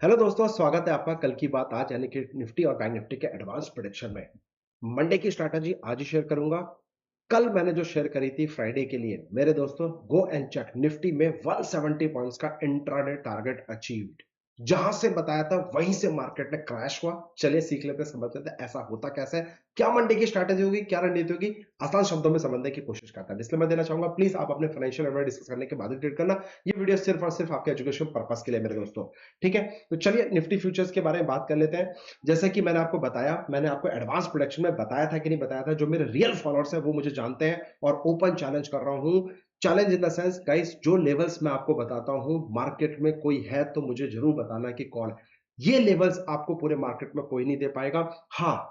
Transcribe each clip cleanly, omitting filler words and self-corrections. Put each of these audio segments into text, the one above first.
Hello दोस्तों, स्वागत है आपका कल की बात आज यानी कि निफ्टी और बैंक निफ्टी के एडवांस प्रेडिक्शन में। मंडे की स्ट्रैटेजी आज ही शेयर करूंगा। कल मैंने जो शेयर करी थी फ्राइडे के लिए, मेरे दोस्तों गो एंड चेक निफ्टी में 170 पॉइंट्स का इंट्राडे टारगेट अचीव्ड। जहां से बताया था वहीं से मार्केट ने क्रैश हुआ। चलिए सीख लेते हैं, समझ लेते हैं ऐसा होता कैसे है, क्या मंडे की स्ट्रैटेजी होगी, क्या रणनीति होगी। आसान शब्दों में समझने की कोशिश करता है। डिस्क्लेमर देना चाहूंगा, प्लीज आप अपने फाइनेंशियल एडवाइस डिस्कस करने के बाद ही ट्रेड करना। ये वीडियो सिर्फ और सिर्फ आपके एजुकेशन पर्पस के लिए मेरे दोस्तों, ठीक है। तो चलिए निफ्टी फ्यूचर्स के बारे में बात कर लेते हैं। जैसे कि मैंने आपको बताया, मैंने आपको एडवांस प्रोडक्शन में बताया था कि नहीं बताया था, जो मेरे रियल फॉलोअर्स है वो मुझे जानते हैं और ओपन चैलेंज कर रहा हूं। Challenge in the sense guys, जो लेवल्स मैं आपको बताता हूं मार्केट में कोई है तो मुझे जरूर बताना कि कौन है। ये लेवल्स आपको पूरे मार्केट में कोई नहीं दे पाएगा। हाँ,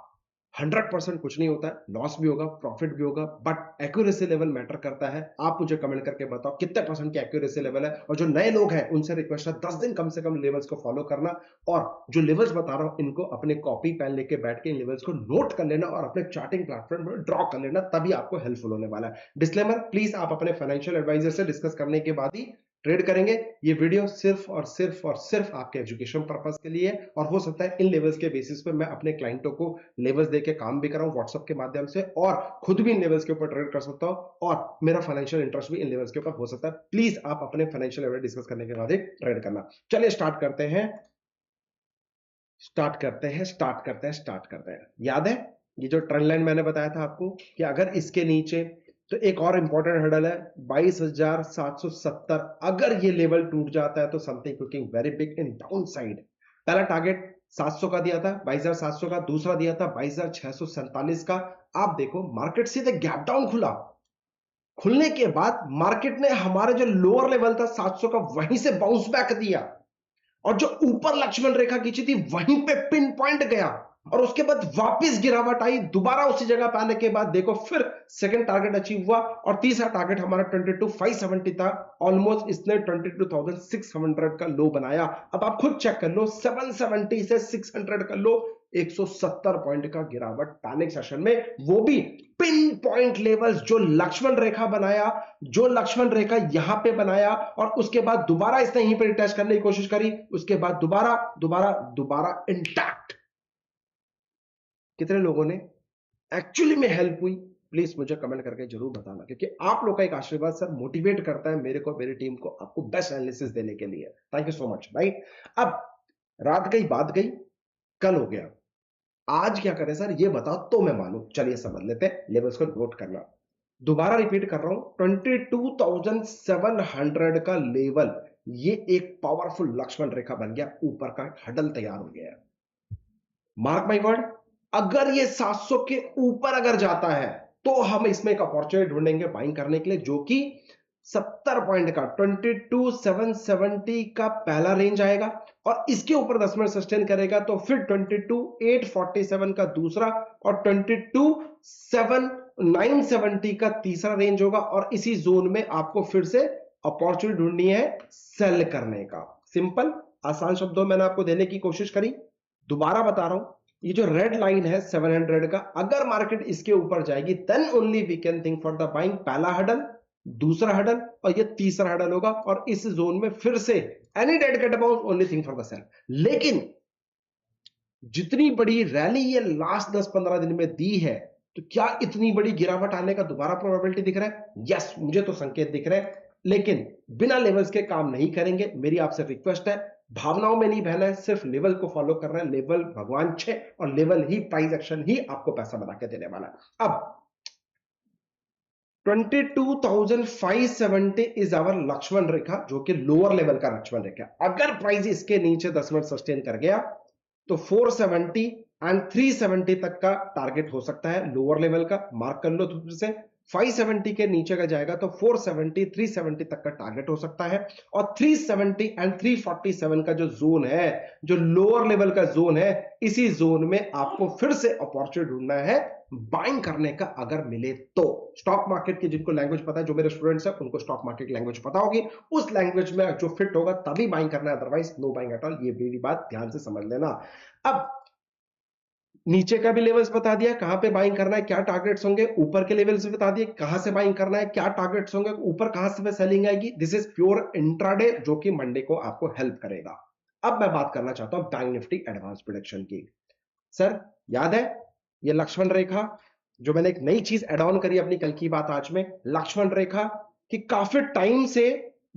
100% कुछ नहीं होता है, लॉस भी होगा प्रॉफिट भी होगा, बट एक्यूरेसी लेवल मैटर करता है। आप मुझे कमेंट करके बताओ कितने परसेंट की एक्यूरेसी लेवल है। और जो नए लोग हैं उनसे रिक्वेस्ट है 10 दिन कम से कम लेवल्स को फॉलो करना, और जो लेवल्स बता रहा हूं इनको अपने कॉपी पेन लेके बैठ के इन लेवल्स को नोट कर लेना और अपने चार्टिंग प्लेटफॉर्म में ड्रॉ कर लेना, तभी आपको हेल्पफुल होने वाला है। डिस्क्लेमर, प्लीज आप अपने फाइनेंशियल एडवाइजर से डिस्कस करने के बाद ही ट्रेड करेंगे। ये वीडियो सिर्फ आपके एजुकेशन पर्पस के लिए, और हो सकता है इन लेवल्स के बेसिस पे मैं अपने क्लाइंटों को लेवल्स देके काम भी कराऊं व्हाट्सएप के माध्यम से, और खुद भी इन लेवल्स के ऊपर ट्रेड कर सकता हूं और मेरा फाइनेंशियल इंटरेस्ट भी इन लेवल्स के ऊपर हो सकता है। प्लीज आप अपने फाइनेंशियल लेवल डिस्कस करने के बाद ही ट्रेड करना। चलिए स्टार्ट करते हैं, स्टार्ट करते हैं। याद है ये जो ट्रेंड लाइन मैंने बताया था आपको कि अगर इसके नीचे, तो एक और इंपॉर्टेंट हर्डल है 22,770। अगर ये लेवल टूट जाता है तो something cooking very big in down side. पहला टारगेट 700 का दिया था, 22,700 का। दूसरा दिया था 22,647 का। आप देखो मार्केट सीधे गैप डाउन खुला। खुलने के बाद मार्केट ने हमारे जो लोअर लेवल था 700 का, वहीं से बाउंस बैक दिया, और जो ऊपर लक्ष्मण रेखा खींची थी वहीं पे पिन पॉइंट गया, और उसके बाद वापस गिरावट आई। दोबारा उसी जगह पे आने के बाद देखो फिर सेकंड टारगेट अचीव हुआ, और तीसरा टारगेट हमारा 22,570 था। ऑलमोस्ट इसने 22,600 का लो बनाया। अब आप खुद चेक कर लो, 770 से 600 का लो, 170 पॉइंट का गिरावट पैनिक सेशन में, वो भी पिन पॉइंट लेवल्स। जो लक्ष्मण रेखा बनाया, जो लक्ष्मण रेखा यहां पे बनाया, और उसके बाद दोबारा इसने यहीं पे टेस्ट करने की कोशिश करी, उसके बाद दोबारा दोबारा दोबारा इंटैक्ट। कितने लोगों ने एक्चुअली में हेल्प हुई, प्लीज मुझे कमेंट करके जरूर बताना, क्योंकि आप लोग का एक आशीर्वाद सर मोटिवेट करता है मेरे को, मेरी टीम को आपको बेस्ट एनालिसिस देने के लिए। Thank you so much right. अब रात गई बात गई, कल हो गया, आज क्या करें सर ये बताओ तो मैं मानूं। चलिए समझ लेते हैं, लेवल्स को नोट करना। दोबारा रिपीट कर रहा हूं, 22,700 का लेवल, ये एक पावरफुल लक्ष्मण रेखा बन गया, ऊपर का हडल तैयार हो गया है। मार्क माय वर्ड, अगर ये 700 के ऊपर अगर जाता है तो हम इसमें एक अपॉर्चुनिटी ढूंढेंगे बाइंग करने के लिए, जो कि 70 पॉइंट का 22,770 का पहला रेंज आएगा, और इसके ऊपर 10 मिनट सस्टेन करेगा तो फिर 22,847 का दूसरा, और 22,970 का तीसरा रेंज होगा, और इसी जोन में आपको फिर से अपॉर्चुनिटी ढूंढनी है सेल करने का। सिंपल आसान शब्दों में मैंने आपको देने की कोशिश करी। दोबारा बता रहा हूं, ये जो रेड लाइन है 700 का, अगर मार्केट इसके ऊपर जाएगी then only we can think for the buying. पहला हडल, दूसरा हडल, और ये तीसरा हडल होगा, और इस जोन में फिर से any dead cat about only think for the sale. लेकिन जितनी बड़ी रैली ये लास्ट 10-15 दिन में दी है, तो क्या इतनी बड़ी गिरावट आने का दोबारा प्रोबेबिलिटी दिख रहा है? यस, मुझे तो संकेत दिख रहे हैं, लेकिन बिना लेवल्स के काम नहीं करेंगे। मेरी आपसे रिक्वेस्ट है, भावनाओं में नहीं बहना है, सिर्फ लेवल को फॉलो करना है। लेवल भगवान छे, और लेवल ही, प्राइस एक्शन ही आपको पैसा बना के देने वाला है। अब 22,570 इज आवर लक्ष्मण रेखा, जो कि लोअर लेवल का लक्ष्मण रेखा। अगर प्राइस इसके नीचे 10 मिनट सस्टेन कर गया तो 470 एंड 370 तक का टारगेट हो सकता है लोअर लेवल का। मार्क कर लो फिर से, 570 के नीचे का जाएगा तो 470 370 तक का टारगेट हो सकता है, और 370 एंड 347 का जो जोन है, जो लोअर लेवल का जोन है, इसी जोन में आपको फिर से अपॉर्चुनिटी ढूंढना है बाइंग करने का, अगर मिले तो। स्टॉक मार्केट की जिनको लैंग्वेज पता है, जो मेरे स्टूडेंट्स हैं उनको स्टॉक मार्केट लैंग्वेज पता होगी, उस लैंग्वेज में जो फिट होगा तभी बाइंग करना है, otherwise know buying at all. ये मेरी बात ध्यान से समझ लेना। अब नीचे का भी लेवल्स बता दिया कहां पे बाइंग करना है, क्या टारगेट्स होंगे। ऊपर के लेवल्स भी बता दिए कहां से बाइंग करना है, क्या टारगेट्स होंगे, ऊपर कहां से सेलिंग आएगी। दिस इज प्योर इंट्राडे, जो कि मंडे को आपको हेल्प करेगा। अब मैं बात करना चाहता हूं बैंक निफ्टी एडवांस प्रेडिक्शन की। सर याद है ये लक्ष्मण रेखा, जो मैंने एक नई चीज एड ऑन करी अपनी कल की बात आज में, लक्ष्मण रेखा कि काफी टाइम से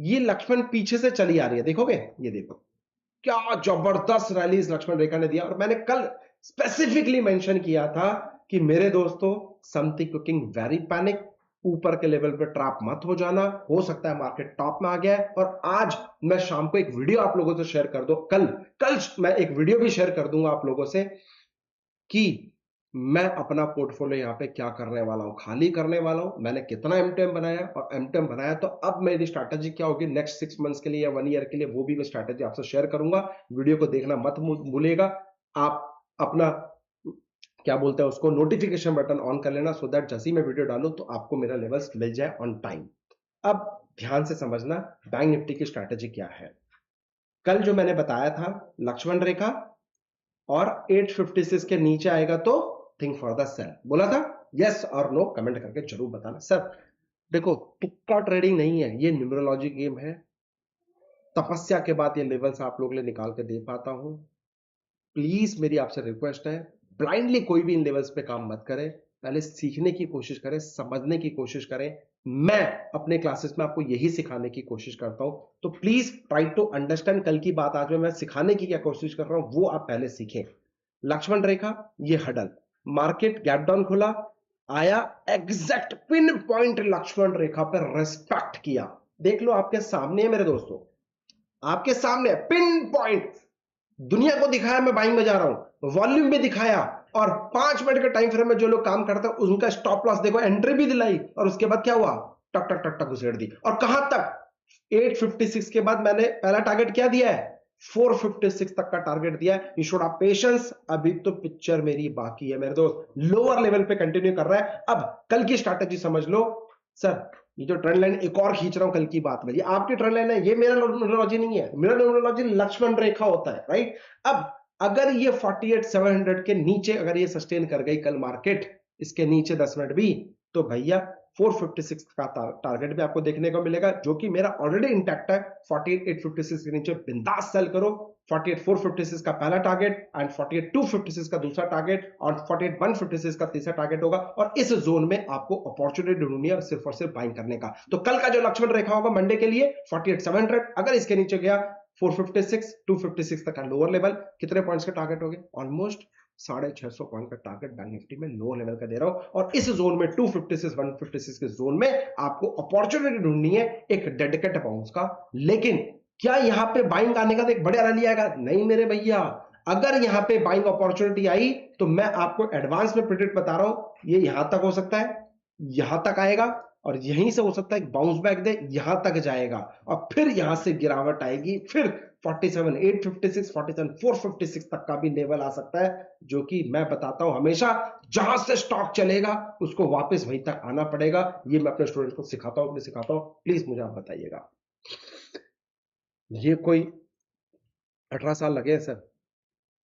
ये लक्ष्मण पीछे से चली आ रही है। देखोगे, ये देखो क्या जबरदस्त रैली इस लक्ष्मण रेखा ने दिया। और मैंने कल स्पेसिफिकली मेंशन किया था कि मेरे दोस्तों समथिंग कुकिंग वेरी पैनिक, ऊपर के लेवल पे ट्रैप मत हो जाना, हो सकता है मार्केट टॉप में आ गया है। और आज मैं शाम को एक वीडियो आप लोगों से शेयर कर दो, कल मैं एक वीडियो भी शेयर कर दूंगा आप लोगों से कि मैं अपना पोर्टफोलियो यहां पे क्या करने वाला हूं, खाली करने वाला हूं। मैंने कितना एमटीएम बनाया, और एमटीएम बनाया तो अब मेरी स्ट्रैटेजी क्या होगी नेक्स्ट 6 मंथ्स के लिए या 1 ईयर के लिए, वो भी मैं स्ट्रैटेजी आपसे शेयर करूंगा। वीडियो को देखना मत भूलिएगा। आप अपना क्या बोलते हैं उसको, नोटिफिकेशन बटन ऑन कर लेना, सो दैट जैसे ही मैं वीडियो डालूं तो आपको मेरा लेवल्स मिल जाए ऑन टाइम। अब ध्यान से समझना बैंक निफ्टी की स्ट्रैटेजी क्या है। कल जो मैंने बताया था लक्ष्मण रेखा और 856 के नीचे आएगा तो थिंक फॉर द सेल, बोला था। यस और नो कमेंट करके जरूर बताना। सर देखो तुक्का ट्रेडिंग नहीं है, ये न्यूमरोलॉजी गेम है। तपस्या के बाद ये लेवल्स आप लोग लिए निकाल के दे पाता हूं। प्लीज मेरी आपसे रिक्वेस्ट है, ब्लाइंडली कोई भी इन लेवल्स पे काम मत करें, पहले सीखने की कोशिश करें, समझने की कोशिश करें। मैं अपने क्लासेस में आपको यही सिखाने की कोशिश करता हूं, तो प्लीज ट्राई टू अंडरस्टैंड। कल की बात आज में मैं सिखाने की क्या कोशिश कर रहा हूं वो आप पहले सीखें। लक्ष्मण रेखा, ये हडल, मार्केट गैप डाउन खुला, आया, एग्जैक्ट पिन पॉइंट लक्ष्मण रेखा पर रेस्पेक्ट किया। देख लो आपके सामने है मेरे दोस्तों, आपके सामने पिन पॉइंट, दुनिया को दिखाया मैं बाइंग में जा रहा हूं, वॉल्यूम भी दिखाया, और 5 मिनट के टाइम फ्रेम में जो लोग काम करते हैं उनका स्टॉप लॉस देखो, एंट्री भी दिलाई, और उसके बाद क्या हुआ, टक टक टक टक घुसेड़ दी। और कहां तक, 856 के बाद मैंने पहला टारगेट क्या दिया है, 456 तक का टारगेट दिया है। यू शुड हैव पेशेंस, अभी तो पिक्चर मेरी बाकी है मेरे दोस्त, लोअर लेवल पे कंटिन्यू कर रहा है। अब कल की स्ट्रैटेजी समझ लो। सर ये जो ट्रेंड लाइन एक और खींच रहा हूं कल की बात में, ये आपकी ट्रेंड लाइन है, ये मेरा न्यूमरोलॉजी नहीं है, मेरा न्यूमरोलॉजी लक्ष्मण रेखा होता है, राइट। अब अगर ये 48,700 के नीचे अगर ये सस्टेन कर गई कल मार्केट, इसके नीचे 10 मिनट भी, तो भैया 456 का टारगेट भी आपको देखने को मिलेगा, जो कि मेरा ऑलरेडी इंटैक्ट है। 48,856 के नीचे बिंदास सेल करो। 48,456 का पहला टारगेट एंड 48,256 का दूसरा टारगेट और 48,156 का तीसरा टारगेट होगा, और इस जोन में आपको अपॉर्चुनिटी ढूंढनी है सिर्फ और सिर्फ बाइंग करने का। तो कल का जो लक्ष्मण रेखा होगा मंडे के लिए 48,700, अगर इसके नीचे गया 456, 256 तक का लोअर लेवल, कितने पॉइंट्स के टारगेट हो गए, ऑलमोस्ट 650 पॉइंट का टारगेट बैंक निफ्टी में लोअर लेवल का दे रहा हूं। और इस जोन में 256 156 के जोन में आपको अपॉर्चुनिटी ढूंढनी है एक डेडिकेट बाउंस का। लेकिन क्या यहां पे बाइंग आने का एक बड़ा रैली आएगा, नहीं मेरे भैया। अगर यहां पे बाइंग अपॉर्चुनिटी आई तो मैं आपको एडवांस में प्रेडिक्ट बता रहा हूं, ये यहां तक हो सकता है, यहां तक आएगा, और यहीं से हो सकता है बाउंस बैक दे, यहां तक जाएगा, और फिर यहां से गिरावट आएगी, फिर 47,856 47,456 तक का भी लेवल आ सकता है, जो कि मैं बताता हूं हमेशा जहां से स्टॉक चलेगा उसको वापस वहीं तक आना पड़ेगा। ये मैं अपने स्टूडेंट्स को सिखाता हूं, प्लीज मुझे आप बताइएगा। ये कोई 18 साल लगे सर,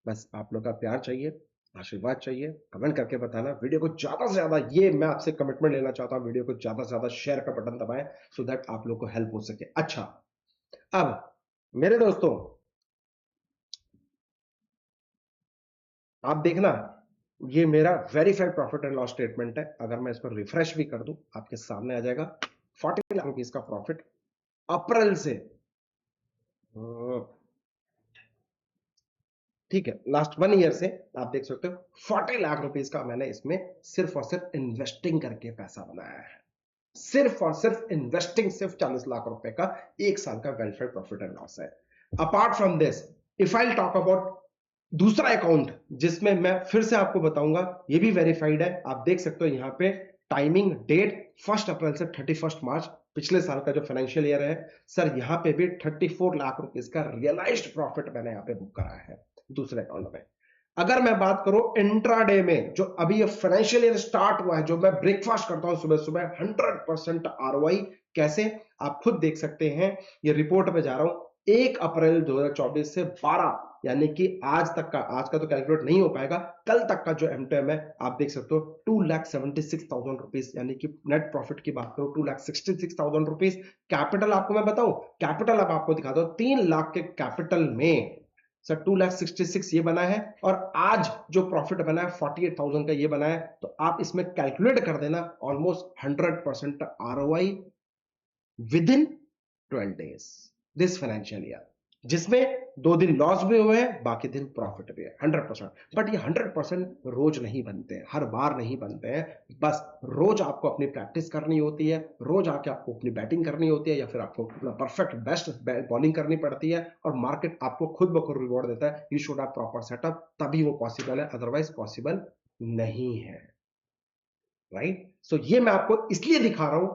बस आप लोग का प्यार चाहिए, आशीर्वाद चाहिए, कमेंट करके बताना। वीडियो को ज्यादा से ज्यादा, ये मैं आपसे कमिटमेंट लेना चाहता हूं, वीडियो को ज्यादा से ज्यादा शेयर का बटन दबाएं, सो दैट आप लोग को हेल्प हो सके। अच्छा, अब मेरे दोस्तों आप देखना, ये मेरा verified profit and loss statement है। अगर मैं इसको रिफ्रेश भी कर दूं आपके सामने आ जाएगा 40 लाख रुपीस का प्रॉफिट अप्रैल से, ठीक है, लास्ट 1 ईयर से आप देख सकते हो 40 लाख रुपीस का मैंने इसमें सिर्फ और सिर्फ इन्वेस्टिंग करके पैसा बनाया है। सिर्फ और सिर्फ इन्वेस्टिंग, सिर्फ 40 लाख रुपए का 1 साल का वेरीफाइड प्रॉफिट एंड लॉस है। Apart from this, if I talk about दूसरा अकाउंट जिसमें मैं फिर से आपको बताऊंगा, ये भी वेरीफाइड है, आप देख सकते हो यहां पे टाइमिंग डेट 1 अप्रैल से 31 मार्च, पिछले साल का जो फाइनेंशियल ईयर है। सर यहां पे भी 34 लाख रुपीस का रियलाइज्ड प्रॉफिट मैंने यहां पे बुक करा है दूसरे अकाउंट में। अगर मैं बात करूं इंट्राडे में, जो अभी ये फाइनेंशियल ईयर स्टार्ट हुआ है, जो मैं ब्रेकफास्ट करता हूं सुबह सुबह, 100% आरओआई, कैसे आप खुद देख सकते हैं। ये रिपोर्ट पे जा रहा हूं 1 अप्रैल 2024 से 12, यानी कि आज तक का, आज का तो कैलकुलेट नहीं हो पाएगा, कल तक का जो एमटीएम है आप देख सकते हो 2,76,000 रुपीज, यानी कि नेट प्रॉफिट की बात करो 2,66,000 रुपीज। कैपिटल आपको मैं बताऊं, कैपिटल अब आपको दिखा दो 3 लाख के कैपिटल में सर 2,66,000 ये बना है और आज जो प्रॉफिट बना है 48,000 का ये बना है, तो आप इसमें कैलकुलेट कर देना almost 100% ROI with in 12 days this financial year, जिसमें 2 दिन लॉस भी हुए हैं, बाकी दिन प्रॉफिट भी है 100%। बट ये 100% रोज नहीं बनते हैं, हर बार नहीं बनते हैं। बस रोज आपको अपनी प्रैक्टिस करनी होती है, रोज आके आपको अपनी बैटिंग करनी होती है, या फिर आपको अपना परफेक्ट बेस्ट बॉलिंग करनी पड़ती है, और मार्केट आपको खुद ब खुद रिवॉर्ड देता है। You should have proper setup, तभी वो पॉसिबल है, अदरवाइज पॉसिबल नहीं है। राइट? सो ये मैं आपको इसलिए दिखा रहा हूं,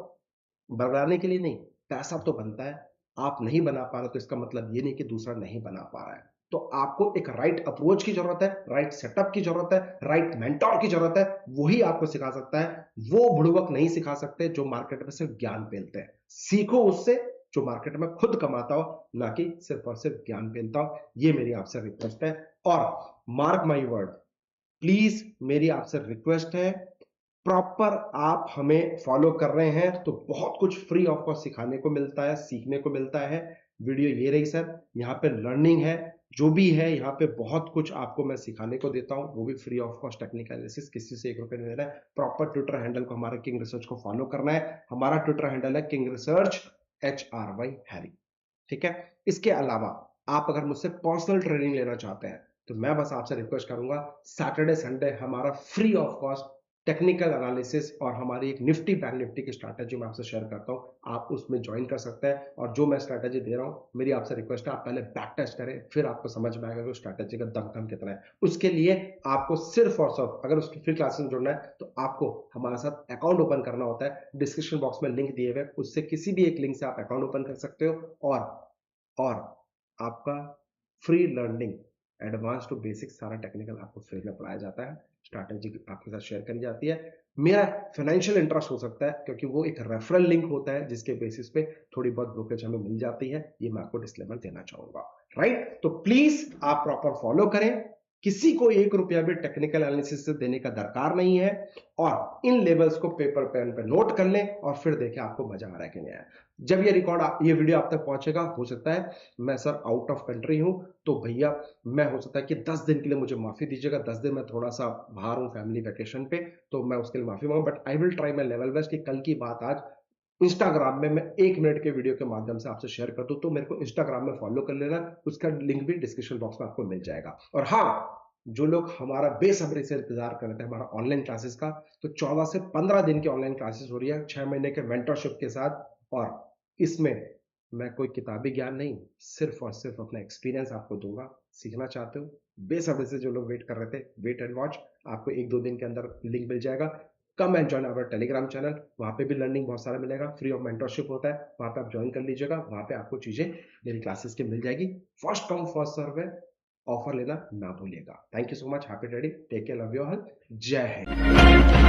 बनाने के लिए नहीं। पैसा तो बनता है, आप नहीं बना पा रहे तो इसका मतलब ये नहीं कि दूसरा नहीं बना पा रहा है। तो आपको एक राइट अप्रोच की जरूरत है, राइट सेटअप की जरूरत है, राइट मेंटोर की जरूरत है। वही आपको सिखा सकता है, वो बुड़बक नहीं सिखा सकते जो मार्केट में सिर्फ ज्ञान पेलते हैं। सीखो उससे जो मार्केट में खुद कमाता हो, ना कि सिर्फ और सिर्फ ज्ञान पेलता हो। ये मेरी आपसे रिक्वेस्ट है। और मार्क माई वर्ड, प्लीज मेरी आपसे रिक्वेस्ट है, प्रॉपर आप हमें फॉलो कर रहे हैं तो बहुत कुछ फ्री ऑफ कॉस्ट सिखाने को मिलता है, सीखने को मिलता है। वीडियो ये रही सर, यहाँ पे लर्निंग है, जो भी है यहाँ पे बहुत कुछ आपको मैं सिखाने को देता हूँ, वो भी free of cost. Technical analysis किसी से 1 रुपए नहीं देना है। प्रॉपर ट्विटर हैंडल को, हमारा किंग रिसर्च को फॉलो करना है। हमारा ट्विटर हैंडल है किंग रिसर्च HRY हैरी। ठीक है? इसके अलावा आप अगर मुझसे पर्सनल ट्रेनिंग लेना चाहते हैं तो मैं बस आपसे रिक्वेस्ट करूंगा, सैटरडे संडे हमारा free of cost technical analysis और हमारी एक निफ्टी बैंक निफ्टी की स्ट्रैटेजी मैं आपसे शेयर करता हूं, आप उसमें ज्वाइन कर सकते हैं। और जो मैं स्ट्रैटेजी दे रहा हूं, मेरी आपसे रिक्वेस्ट है, आप पहले बैक टेस्ट करें, फिर आपको समझ में आएगा कि स्ट्रैटेजी का दमखम कितना है। उसके लिए आपको सिर्फ और सिर्फ, अगर उसकी फ्री क्लासेस में जुड़ना है तो आपको हमारे साथ अकाउंट ओपन करना होता है। डिस्क्रिप्शन बॉक्स में लिंक दिए हुए, उससे किसी भी एक लिंक से आप अकाउंट ओपन कर सकते हो, और आपका free learning advance to basic सारा टेक्निकल आपको फ्री में पढ़ाया जाता है। स्ट्रैटेजी आपके साथ शेयर करी जाती है। मेरा फाइनेंशियल इंटरेस्ट हो सकता है, क्योंकि वो एक रेफरल लिंक होता है जिसके बेसिस पे थोड़ी बहुत ब्रोकरेज हमें मिल जाती है। ये मैं आपको डिस्क्लेमर देना चाहूंगा। राइट? तो प्लीज आप प्रॉपर फॉलो करें। किसी को 1 रुपया भी टेक्निकल एनालिसिस से देने का दरकार नहीं है, और इन लेवल्स को पेपर पेन पे नोट कर लें और फिर देखें आपको मजा आ रहा है कि नहीं आया। जब ये वीडियो आप तक पहुंचेगा, हो सकता है मैं सर आउट ऑफ कंट्री हूं, तो भैया मैं हो सकता है कि 10 दिन के लिए मुझे माफी दीजिएगा। 10 दिन मैं थोड़ा सा बाहर हूं फैमिली वेकेशन पे, तो मैं उसके लिए माफी मांगू। But I will try my level best कि कल की बात आज इंस्टाग्राम में मैं 1 मिनट के वीडियो के माध्यम से आपसे शेयर कर दूं। तो मेरे को इंस्टाग्राम में फॉलो कर लेना, उसका लिंक भी डिस्क्रिप्शन बॉक्स में आपको मिल जाएगा। और हाँ, जो लोग हमारा बेसब्री से इंतजार कर रहे थे हमारा ऑनलाइन क्लासेस का, तो 14 से 15 दिन की ऑनलाइन क्लासेस हो रही है 6 महीने के मेंटरशिप के साथ। और इसमें मैं कोई किताबी ज्ञान नहीं, सिर्फ और सिर्फ अपना एक्सपीरियंस आपको दूंगा। सीखना चाहते हो बेसब्री से, जो लोग वेट कर रहे थे, वेट एंड वॉच। आपको 1-2 दिन के अंदर लिंक मिल जाएगा। Come and join our Telegram channel, वहां पे भी लर्निंग बहुत सारा मिलेगा। फ्री ऑफ मेंटरशिप होता है, वहां पे आप ज्वाइन कर लीजिएगा। वहां पे आपको चीजें मेरी क्लासेस की मिल जाएगी। फर्स्ट कम फर्स्ट सर्व है, ऑफर लेना ना भूलिएगा। Thank you so much. Happy trading, take care, love you all, जय हिंद।